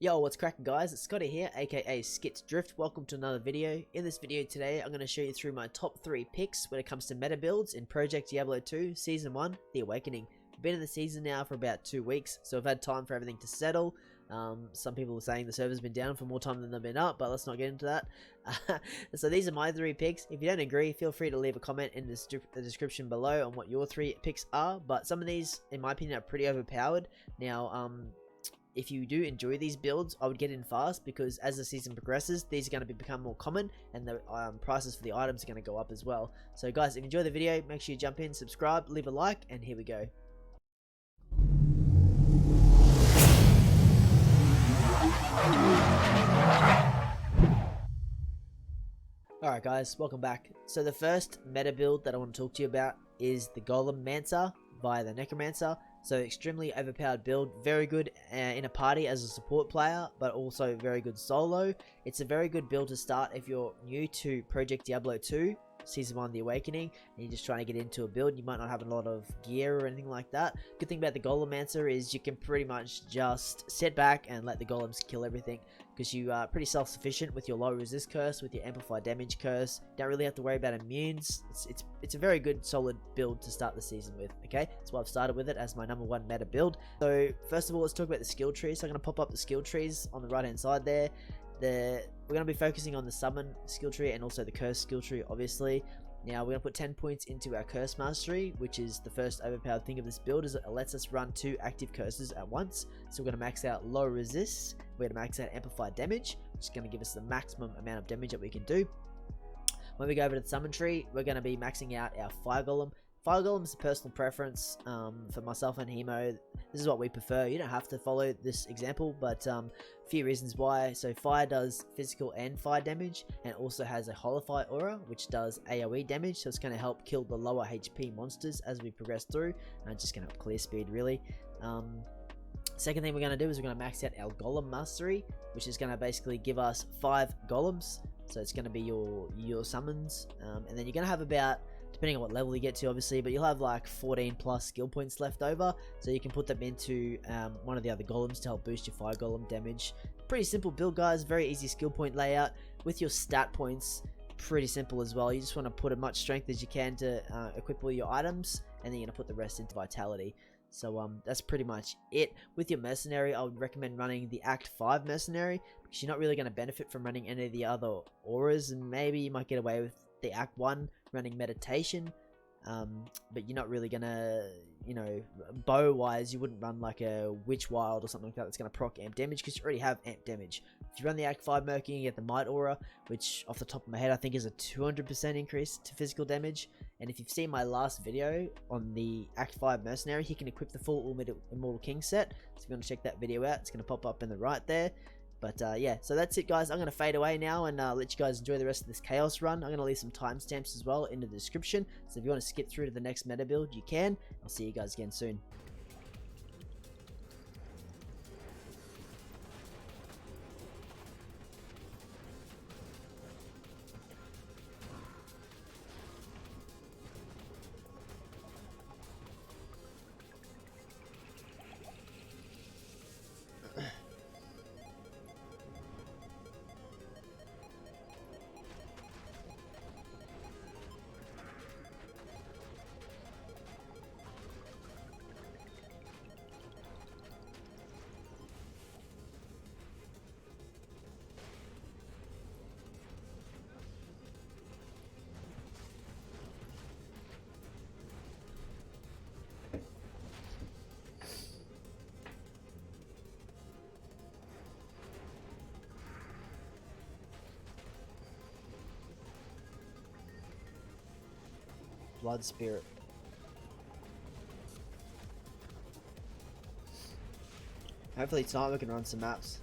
Yo, what's cracking guys? It's Scotty here, aka Skits Drift. Welcome to another video. In this video today, I'm going to show you through my top 3 picks when it comes to meta builds in Project Diablo 2 Season 1, The Awakening. I've been in the season now for about 2 weeks, so I've had time for everything to settle. Some people are saying the server's been down for more time than they've been up, but let's not get into that. So these are my 3 picks. If you don't agree, feel free to leave a comment in the description below on what your 3 picks are, but some of these, in my opinion, are pretty overpowered. Now, if you do enjoy these builds, I would get in fast, because as the season progresses, these are going to become more common, and the prices for the items are going to go up as well. So guys, if you enjoy the video, make sure you jump in, subscribe, leave a like, and here we go. Alright guys, welcome back. So the first meta build that I want to talk to you about is the Golem Mancer via the Necromancer. So extremely overpowered build, very good in a party as a support player, but also very good solo. It's a very good build to start if you're new to Project Diablo 2 Season 1 The Awakening and you're just trying to get into a build. You might not have a lot of gear or anything like that. Good thing about the Golem Mancer is you can pretty much just sit back and let the golems kill everything, because you are pretty self-sufficient with your low resist curse, with your amplified damage curse. Don't really have to worry about immunes. It's a very good solid build to start the season with. Okay, that's why I've started with it as my number 1 meta build. So first of all, let's talk about the skill trees. So I'm going to pop up the skill trees on the right hand side there. We're going to be focusing on the summon skill tree and also the curse skill tree, obviously. Now we're going to put 10 points into our curse mastery, which is the first overpowered thing of this build, is it lets us run 2 active curses at once. So we're going to max out low resist, we're going to max out amplified damage, which is going to give us the maximum amount of damage that we can do. When we go over to the summon tree, we're going to be maxing out our fire golem. Fire golem is a personal preference for myself and Hemo. This is what we prefer. You don't have to follow this example, but a few reasons why. So fire does physical and fire damage, and also has a Holify aura, which does AoE damage. So it's going to help kill the lower HP monsters as we progress through, and it's just going to have clear speed really. Second thing we're going to do is we're going to max out our golem mastery, which is going to basically give us 5 golems. So it's going to be your summons, and then you're going to have about, depending on what level you get to obviously, but you'll have like 14 plus skill points left over, so you can put them into one of the other golems to help boost your fire golem damage. Pretty simple build guys, very easy skill point layout. With your stat points, pretty simple as well. You just want to put as much strength as you can to equip all your items, and then you're going to put the rest into vitality. So that's pretty much it. With your mercenary, I would recommend running the Act 5 mercenary, because you're not really going to benefit from running any of the other auras, and maybe you might get away with the Act 1 running meditation, but you're not really gonna, you know, bow wise, you wouldn't run like a witch wild or something like that that's gonna proc amp damage, because you already have amp damage. If you run the Act 5 merc, you get the might aura, which off the top of my head I think is a 200% increase to physical damage. And if you've seen my last video on the Act 5 mercenary, he can equip the full Immortal King set, so if you want to check that video out, it's gonna pop up in the right there. But yeah, so that's it guys. I'm going to fade away now and let you guys enjoy the rest of this chaos run. I'm going to leave some timestamps as well in the description, so if you want to skip through to the next meta build, you can. I'll see you guys again soon. Blood Spirit. Hopefully tonight we can run some maps.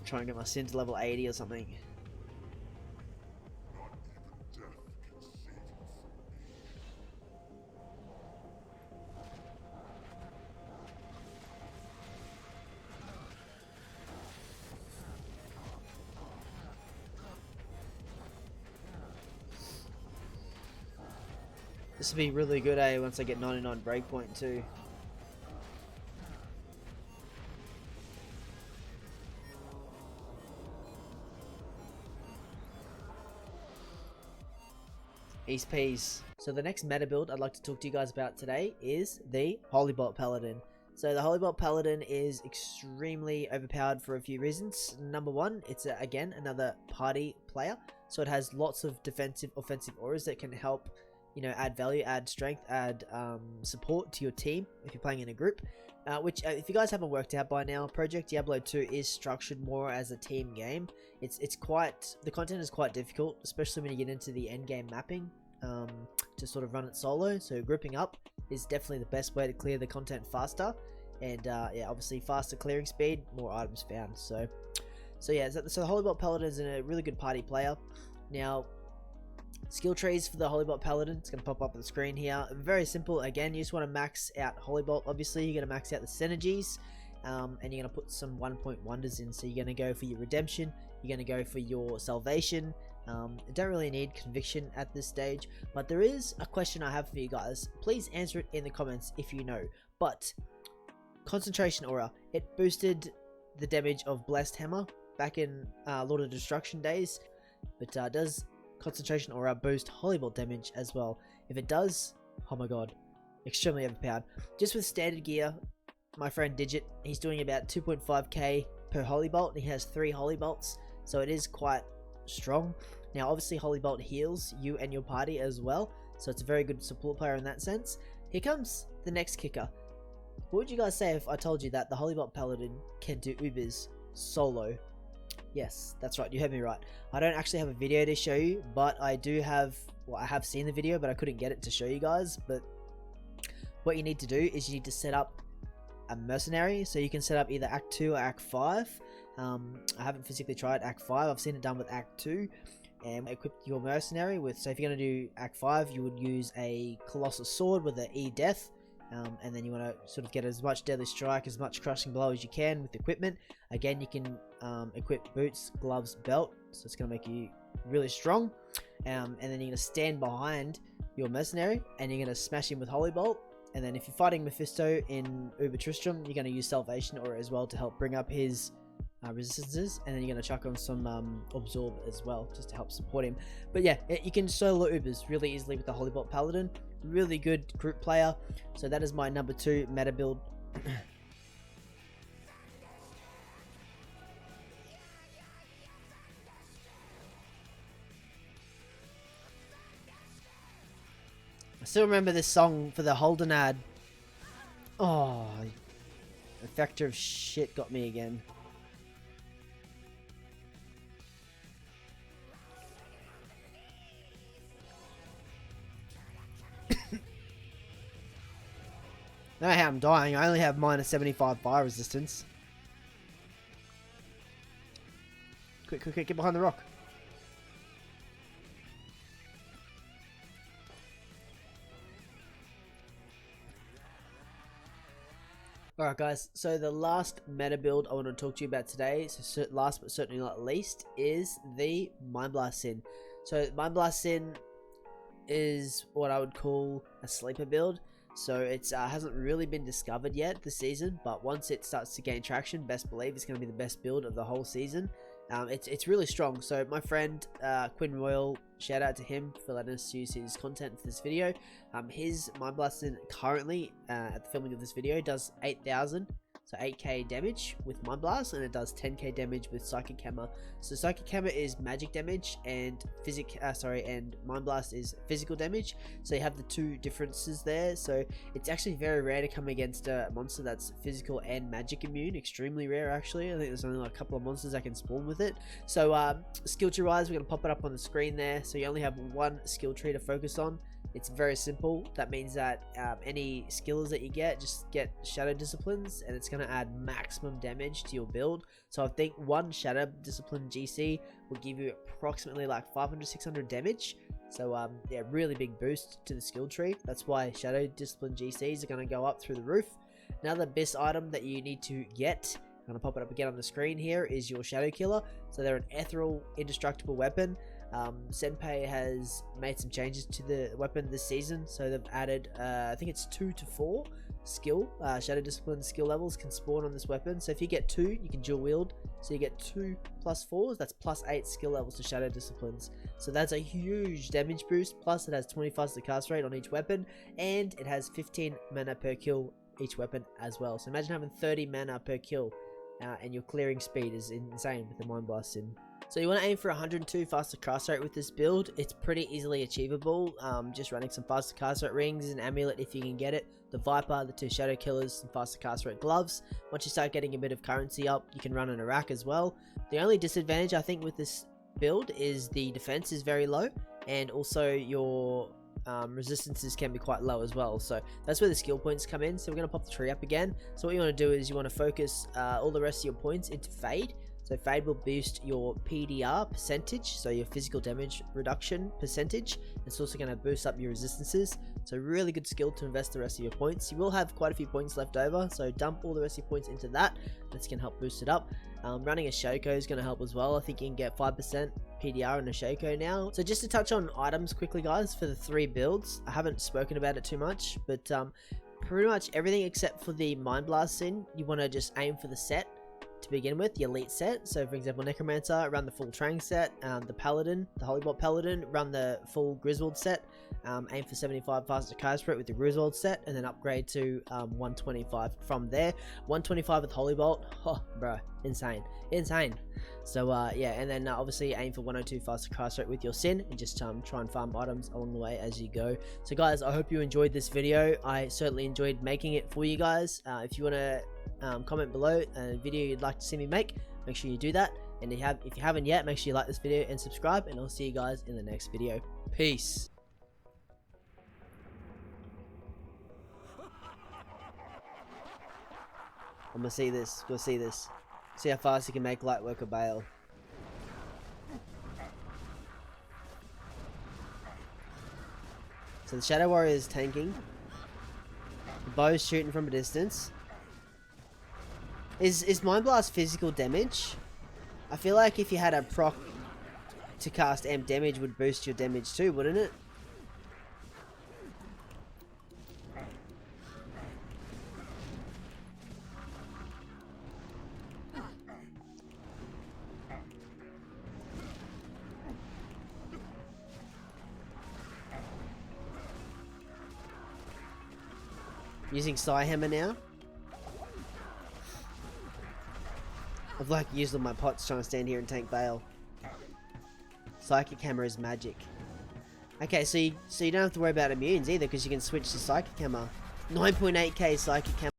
Try and get my sin to level 80 or something. This will be really good, once I get 99 breakpoint too. East peas. So the next meta build I'd like to talk to you guys about today is the Holy Bolt Paladin. So the Holy Bolt Paladin is extremely overpowered for a few reasons. Number one, it's again another party player, so it has lots of defensive, offensive auras that can help, you know, add value, add strength, add support to your team if you're playing in a group. Which, if you guys haven't worked out by now, Project Diablo 2 is structured more as a team game. It's quite, the content is quite difficult, especially when you get into the end game mapping. To sort of run it solo, so grouping up is definitely the best way to clear the content faster, and yeah, obviously faster clearing speed, more items found. So yeah, so the Holy Bolt Paladin is a really good party player. Now, skill trees for the Holy Bolt Paladin, it's going to pop up on the screen here. Very simple. Again, you just want to max out Holy Bolt. Obviously, you're going to max out the synergies, and you're going to put some 1-point wonders in. So you're going to go for your redemption, you're going to go for your salvation. Don't really need conviction at this stage, but there is a question I have for you guys. Please answer it in the comments if you know. But concentration aura, it boosted the damage of Blessed Hammer back in Lord of Destruction days, but does concentration aura boost Holy Bolt damage as well? If it does, oh my god, extremely overpowered. Just with standard gear, my friend Digit, he's doing about 2.5k per Holy Bolt, and he has 3 Holy Bolts, so it is quite strong. Now obviously Holy Bolt heals you and your party as well, so it's a very good support player in that sense. Here comes the next kicker. What would you guys say if I told you that the Holy Bolt Paladin can do Ubers solo? Yes, that's right, you heard me right. I don't actually have a video to show you, but I do have, well, I have seen the video, but I couldn't get it to show you guys. But what you need to do is you need to set up a mercenary, so you can set up either Act 2 or Act 5. I haven't physically tried Act 5, I've seen it done with Act 2, and equip your mercenary with, so if you're going to do Act 5, you would use a Colossal Sword with an E-Death, and then you want to sort of get as much Deadly Strike, as much Crushing Blow as you can with equipment. Again, you can equip Boots, Gloves, Belt, so it's going to make you really strong, and then you're going to stand behind your mercenary, and you're going to smash him with Holy Bolt. And then if you're fighting Mephisto in Uber Tristram, you're going to use Salvation Aura as well to help bring up his resistances, and then you're going to chuck on some Absorb as well just to help support him. But yeah, you can solo Ubers really easily with the Holy Bolt Paladin. Really good group player. So that is my number 2 meta build. I still remember this song for the Holden ad. Oh, the factor of shit got me again. I don't know how I'm dying. I only have minus 75 fire resistance. Quick, quick, quick, get behind the rock. Alright guys, so the last meta build I want to talk to you about today, so last but certainly not least, is the Mind Blast Sin. So Mind Blast Sin is what I would call a sleeper build. So it hasn't really been discovered yet this season, but once it starts to gain traction, best believe it's going to be the best build of the whole season. It's really strong. So my friend Quinn Royal, shout out to him for letting us use his content for this video. His Mind Blasting currently at the filming of this video does 8,000, so 8k damage with Mind Blast, and it does 10k damage with Psychic Hammer. So Psychic Hammer is magic damage, and and Mind Blast is physical damage. So you have the two differences there. So it's actually very rare to come against a monster that's physical and magic immune. Extremely rare, actually. I think there's only like a couple of monsters that can spawn with it. So skill tree wise, we're gonna pop it up on the screen there. So you only have one skill tree to focus on. It's very simple. That means that any skills that you get, just get Shadow Disciplines, and it's going to add maximum damage to your build. So I think one Shadow Discipline GC will give you approximately like 500-600 damage. So yeah, really big boost to the skill tree. That's why Shadow Discipline GCs are going to go up through the roof. Another best item that you need to get, I'm going to pop it up again on the screen here, is your Shadow Killer. So they're an ethereal indestructible weapon. Senpei has made some changes to the weapon this season, so they've added, I think it's 2 to 4 skill, Shadow Discipline skill levels can spawn on this weapon. So if you get 2, you can dual wield, so you get 2 plus 4s, that's plus 8 skill levels to Shadow Disciplines. So that's a huge damage boost, plus it has 20 faster cast rate on each weapon, and it has 15 mana per kill each weapon as well. So imagine having 30 mana per kill, and your clearing speed is insane with the Mind Blast in. So you want to aim for 102 faster cast rate with this build. It's pretty easily achievable, just running some faster cast rate rings, an amulet if you can get it, the Viper, the 2 Shadow Killers, some faster cast rate gloves. Once you start getting a bit of currency up, you can run an Iraq as well. The only disadvantage I think with this build is the defense is very low, and also your resistances can be quite low as well. So that's where the skill points come in. So we're going to pop the tree up again. So what you want to do is you want to focus all the rest of your points into Fade. So Fade will boost your PDR percentage, so your physical damage reduction percentage. It's also going to boost up your resistances. So really good skill to invest the rest of your points. You will have quite a few points left over, so dump all the rest of your points into that. That's going to help boost it up. Running a Shoko is going to help as well. I think you can get 5% PDR in a Shoko now. So just to touch on items quickly, guys, for the 3 builds. I haven't spoken about it too much, but pretty much everything except for the Mind Blast Sin, you want to just aim for the set to begin with, the elite set. So for example, Necromancer, run the full Trang set, the Paladin, the Holybot Paladin, run the full Griswold set, aim for 75 faster cast rate with the Griswold set, and then upgrade to 125 from there. 125 with Holybolt, oh bro, insane. So yeah, and then obviously aim for 102 faster cast rate with your Sin, and just try and farm items along the way as you go. So guys, I hope you enjoyed this video. I certainly enjoyed making it for you guys. If you want to comment below a video you'd like to see me make sure you do that, and if you haven't yet, make sure you like this video and subscribe, and I'll see you guys in the next video. Peace. I'm gonna see this. Go see this. See how fast you can make light work of Bale. So the Shadow Warrior is tanking. The bow's shooting from a distance. Is Mind Blast physical damage? I feel like if you had a proc to cast amp damage would boost your damage too, wouldn't it? Using Psy Hammer now. I've like used all my pots trying to stand here and tank Bale. Psychic Hammer is magic. Okay, so you don't have to worry about immunes either, because you can switch to Psychic Hammer. 9.8k Psychic Hammer.